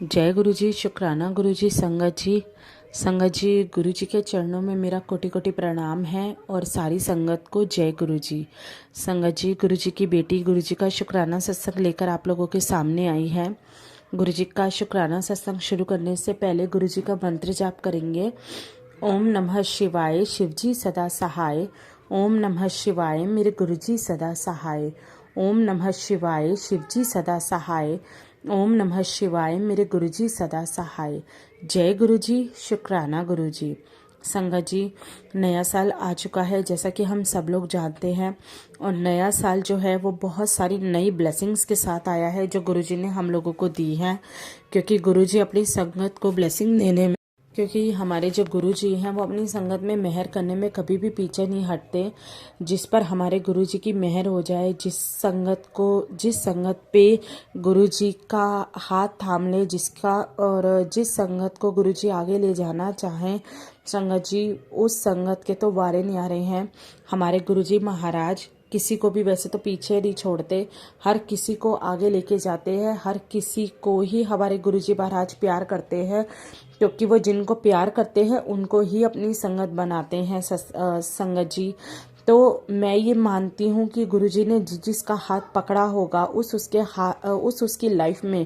जय गुरु जी, शुक्राना गुरु जी, संगत जी गुरु जी के चरणों में मेरा कोटि कोटि प्रणाम है और सारी संगत को जय गुरु जी। संगत जी, गुरु जी की बेटी गुरु जी का शुक्राना सत्संग लेकर आप लोगों के सामने आई है। गुरु जी का शुक्राना सत्संग शुरू करने से पहले गुरु जी का मंत्र जाप करेंगे। ओम नमः शिवाय, शिवजी सदा सहाय। ओम नमः शिवाय, मेरे गुरु जी सदा सहाय। ओम नमः शिवाय, शिवजी सदा सहाय। ओम नमः शिवाय, मेरे गुरु जी सदा सहाय। जय गुरु जी, शुक्राना गुरु जी। संगत जी, नया साल आ चुका है जैसा कि हम सब लोग जानते हैं, और नया साल जो है वो बहुत सारी नई ब्लेसिंग्स के साथ आया है जो गुरु जी ने हम लोगों को दी है। क्योंकि गुरु जी अपनी संगत को ब्लेसिंग देने में, क्योंकि हमारे जो गुरु जी हैं वो अपनी संगत में मेहर करने में कभी भी पीछे नहीं हटते। जिस पर हमारे गुरु जी की मेहर हो जाए, जिस संगत पे गुरु जी का हाथ थाम ले, जिस संगत को गुरु जी आगे ले जाना चाहें, संगत जी उस संगत के तो वारे न्यारे हैं। हमारे गुरु जी महाराज किसी को भी वैसे तो पीछे नहीं छोड़ते, हर किसी को आगे लेके जाते हैं। हर किसी को ही हमारे गुरुजी महाराज प्यार करते हैं, क्योंकि वो जिनको प्यार करते हैं उनको ही अपनी संगत बनाते हैं। संगत जी, तो मैं ये मानती हूँ कि गुरुजी ने जिसका हाथ पकड़ा होगा उसकी लाइफ में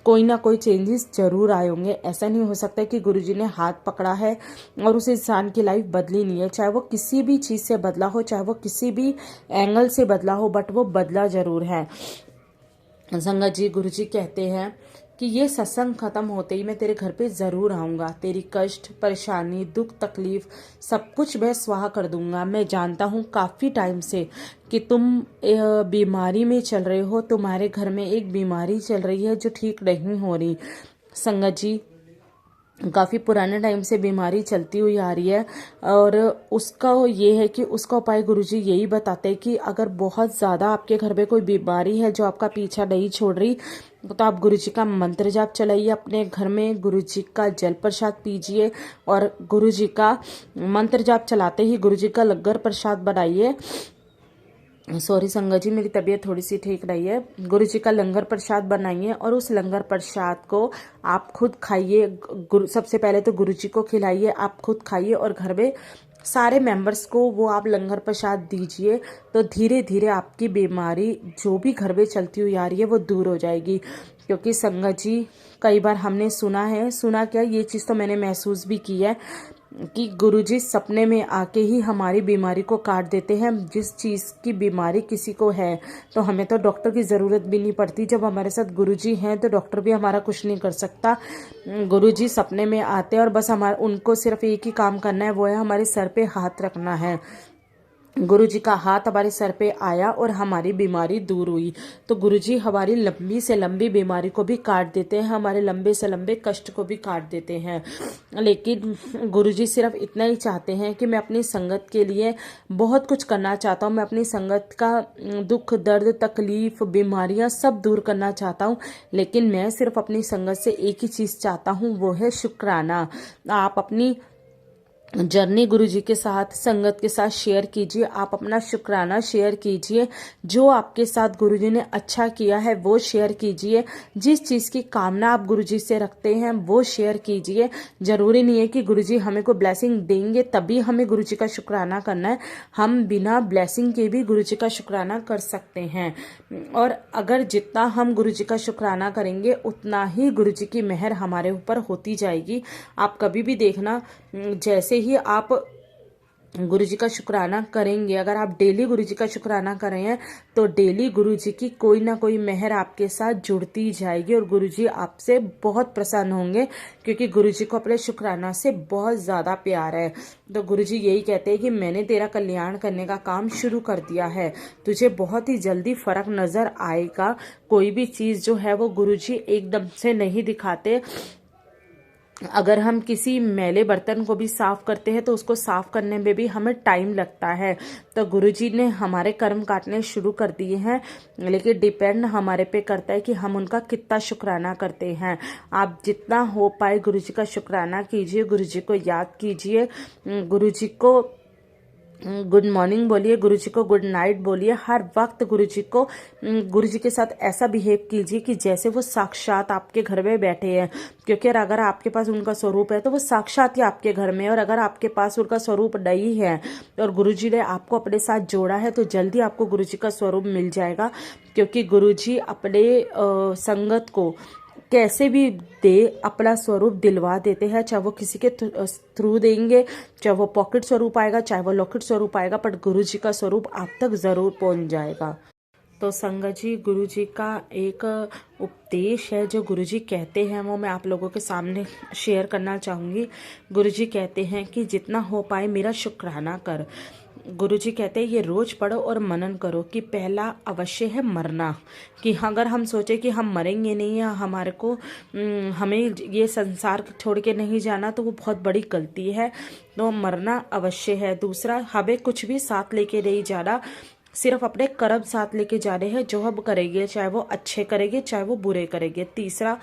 कोई ना कोई चेंजेस जरूर आए होंगे। ऐसा नहीं हो सकता कि गुरुजी ने हाथ पकड़ा है और उस इंसान की लाइफ बदली नहीं है। चाहे वो किसी भी चीज़ से बदला हो, चाहे वो किसी भी एंगल से बदला हो, बट वो बदला जरूर है। संगत जी, गुरुजी कहते हैं कि ये सत्संग खत्म होते ही मैं तेरे घर पे ज़रूर आऊँगा। तेरी कष्ट, परेशानी, दुख, तकलीफ सब कुछ मैं स्वाहा कर दूंगा। मैं जानता हूँ काफ़ी टाइम से कि तुम बीमारी में चल रहे हो, तुम्हारे घर में एक बीमारी चल रही है जो ठीक नहीं हो रही। संगत जी, काफ़ी पुराने टाइम से बीमारी चलती हुई आ रही है, और उसका ये है कि उसका उपाय गुरुजी यही बताते हैं कि अगर बहुत ज़्यादा आपके घर में कोई बीमारी है जो आपका पीछा नहीं छोड़ रही, तो आप गुरुजी का मंत्र जाप चलाइए अपने घर में, गुरुजी का जल प्रसाद पीजिए, और गुरुजी का मंत्र जाप चलाते ही गुरुजी का लंगर प्रसाद बनाइए। सॉरी संगत जी, मेरी तबीयत थोड़ी सी ठीक नहीं है। गुरु जी का लंगर प्रसाद बनाइए और उस लंगर प्रसाद को आप खुद खाइए। सबसे पहले तो गुरु जी को खिलाइए, आप खुद खाइए, और घर में सारे मेंबर्स को वो आप लंगर प्रसाद दीजिए। तो धीरे धीरे आपकी बीमारी जो भी घर में चलती हुई आ रही है वो दूर हो जाएगी। क्योंकि संगत जी, कई बार हमने सुना क्या, ये चीज़ तो मैंने महसूस भी की है कि गुरुजी सपने में आके ही हमारी बीमारी को काट देते हैं। जिस चीज़ की बीमारी किसी को है तो हमें तो डॉक्टर की ज़रूरत भी नहीं पड़ती। जब हमारे साथ गुरुजी हैं तो डॉक्टर भी हमारा कुछ नहीं कर सकता। गुरुजी सपने में आते हैं और बस उनको सिर्फ एक ही काम करना है, वो है हमारे सर पे हाथ रखना है। गुरुजी का हाथ हमारे सर पे आया और हमारी बीमारी दूर हुई। तो गुरुजी हमारी लंबी से लंबी बीमारी को भी काट देते हैं, हमारे लंबे से लंबे कष्ट को भी काट देते हैं। लेकिन गुरुजी सिर्फ इतना ही चाहते हैं कि मैं अपनी संगत के लिए बहुत कुछ करना चाहता हूँ। मैं अपनी संगत का दुख, दर्द, तकलीफ, बीमारियाँ सब दूर करना चाहता हूँ। लेकिन मैं सिर्फ अपनी संगत से एक ही चीज़ चाहता हूँ, वो है शुक्राना। आप अपनी जर्नी गुरु जी के साथ, संगत के साथ शेयर कीजिए। आप अपना शुक्राना शेयर कीजिए। जो आपके साथ गुरु जी ने अच्छा किया है वो शेयर कीजिए। जिस चीज़ की कामना आप गुरु जी से रखते हैं वो शेयर कीजिए। ज़रूरी नहीं है कि गुरु जी हमें कोई ब्लेसिंग देंगे तभी हमें गुरु जी का शुक्राना करना है। हम बिना ब्लेसिंग के भी गुरु जी का शुक्राना कर सकते हैं, और अगर जितना हम गुरु जी का शुक्राना करेंगे उतना ही गुरु जी की मेहर हमारे ऊपर होती जाएगी। आप कभी भी देखना, जैसे ही आप गुरु जी का शुक्राना करेंगे, अगर आप डेली गुरु जी का शुक्राना कर रहे हैं तो डेली गुरु जी की कोई ना कोई मेहर आपके साथ जुड़ती जाएगी, और गुरु जी आपसे बहुत प्रसन्न होंगे, क्योंकि गुरु जी को अपने शुक्राना से बहुत ज़्यादा प्यार है। तो गुरु जी यही कहते हैं कि मैंने तेरा कल्याण करने का काम शुरू कर दिया है, तुझे बहुत ही जल्दी फर्क नज़र आएगा। कोई भी चीज़ जो है वो गुरु जी एकदम से नहीं दिखाते। अगर हम किसी मैले बर्तन को भी साफ करते हैं तो उसको साफ करने में भी हमें टाइम लगता है। तो गुरुजी ने हमारे कर्म काटने शुरू कर दिए हैं, लेकिन डिपेंड हमारे पे करता है कि हम उनका कितना शुक्राना करते हैं। आप जितना हो पाए गुरुजी का शुक्राना कीजिए, गुरुजी को याद कीजिए, गुरुजी को गुड मॉर्निंग बोलिए, गुरु जी को गुड नाइट बोलिए। हर वक्त गुरु जी को गुरु जी के साथ ऐसा बिहेव कीजिए कि जैसे वो साक्षात आपके घर में बैठे हैं, क्योंकि अगर आपके पास उनका स्वरूप है तो वो साक्षात ही आपके घर में है। और अगर आपके पास उनका स्वरूप नहीं है और गुरु जी ने आपको अपने साथ जोड़ा है तो जल्दी आपको गुरु जी का स्वरूप मिल जाएगा, क्योंकि गुरु जी अपने संगत को कैसे भी दे अपना स्वरूप दिलवा देते हैं। चाहे वो किसी के थ्रू देंगे, चाहे वो पॉकेट स्वरूप आएगा, चाहे वो लॉकेट स्वरूप आएगा, बट गुरु जी का स्वरूप आप तक जरूर पहुंच जाएगा। तो संगत जी, गुरु जी का एक उपदेश है जो गुरु जी कहते हैं, वो मैं आप लोगों के सामने शेयर करना चाहूँगी। गुरु जी कहते हैं कि जितना हो पाए मेरा शुक्राना कर। गुरु जी कहते हैं ये रोज पढ़ो और मनन करो कि पहला अवश्य है मरना, कि अगर हम सोचे कि हम मरेंगे नहीं या हमारे को हमें ये संसार छोड़ के नहीं जाना, तो वो बहुत बड़ी गलती है। तो मरना अवश्य है। दूसरा, हमें कुछ भी साथ लेके नहीं जाना, सिर्फ अपने कर्म साथ लेके जाने हैं। जो हम करेंगे, चाहे वो अच्छे करेंगे चाहे वो बुरे करेंगे। तीसरा,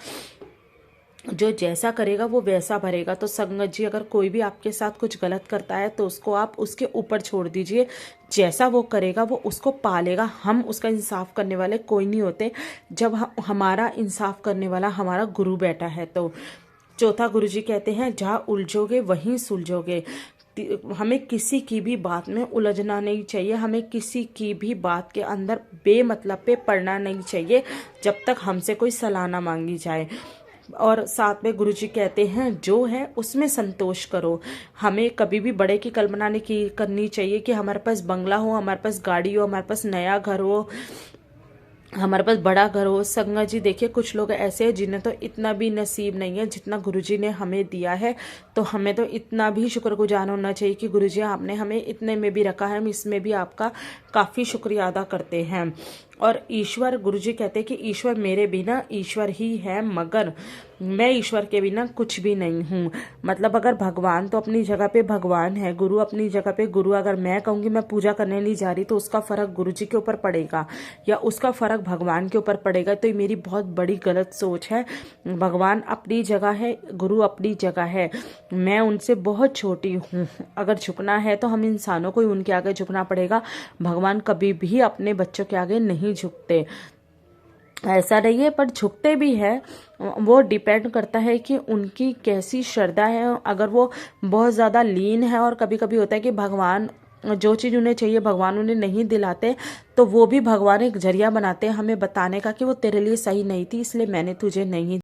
जो जैसा करेगा वो वैसा भरेगा। तो संगत जी, अगर कोई भी आपके साथ कुछ गलत करता है तो उसको आप उसके ऊपर छोड़ दीजिए। जैसा वो करेगा वो उसको पालेगा। हम उसका इंसाफ करने वाले कोई नहीं होते, जब हमारा इंसाफ करने वाला हमारा गुरु बैठा है। तो चौथा, गुरु जी कहते हैं जहाँ उलझोगे वहीं सुलझोगे। हमें किसी की भी बात में उलझना नहीं चाहिए, हमें किसी की भी बात के अंदर बेमतलब पे पड़ना नहीं चाहिए जब तक हमसे कोई सलाह ना मांगी जाए। और साथ में गुरुजी कहते हैं जो है उसमें संतोष करो। हमें कभी भी बड़े की कल्पना नहीं करनी चाहिए कि हमारे पास बंगला हो, हमारे पास गाड़ी हो, हमारे पास नया घर हो, हमारे पास बड़ा घर हो। संगत जी देखिए, कुछ लोग ऐसे हैं जिन्हें तो इतना भी नसीब नहीं है जितना गुरुजी ने हमें दिया है। तो हमें तो इतना भी शुक्रगुजार होना चाहिए कि गुरुजी आपने हमें इतने में भी रखा है, हम इसमें भी आपका काफ़ी शुक्रिया अदा करते हैं। और ईश्वर, गुरुजी कहते हैं कि ईश्वर मेरे बिना ईश्वर ही है, मगर मैं ईश्वर के बिना कुछ भी नहीं हूँ। मतलब अगर भगवान तो अपनी जगह पे भगवान है, गुरु अपनी जगह पे गुरु। अगर मैं कहूँगी मैं पूजा करने नहीं जा रही तो उसका फर्क गुरुजी के ऊपर पड़ेगा या उसका फर्क भगवान के ऊपर पड़ेगा, तो ये मेरी बहुत बड़ी गलत सोच है। भगवान अपनी जगह है, गुरु अपनी जगह है, मैं उनसे बहुत छोटी हूँ। अगर झुकना है तो हम इंसानों को ही उनके आगे झुकना पड़ेगा। भगवान कभी भी अपने बच्चों के आगे नहीं झुकते, ऐसा नहीं है, पर झुकते भी है। वो डिपेंड करता है कि उनकी कैसी श्रद्धा है। अगर वो बहुत ज़्यादा लीन है, और कभी कभी होता है कि भगवान जो चीज़ उन्हें चाहिए भगवान उन्हें नहीं दिलाते, तो वो भी भगवान एक जरिया बनाते हैं हमें बताने का कि वो तेरे लिए सही नहीं थी, इसलिए मैंने तुझे नहीं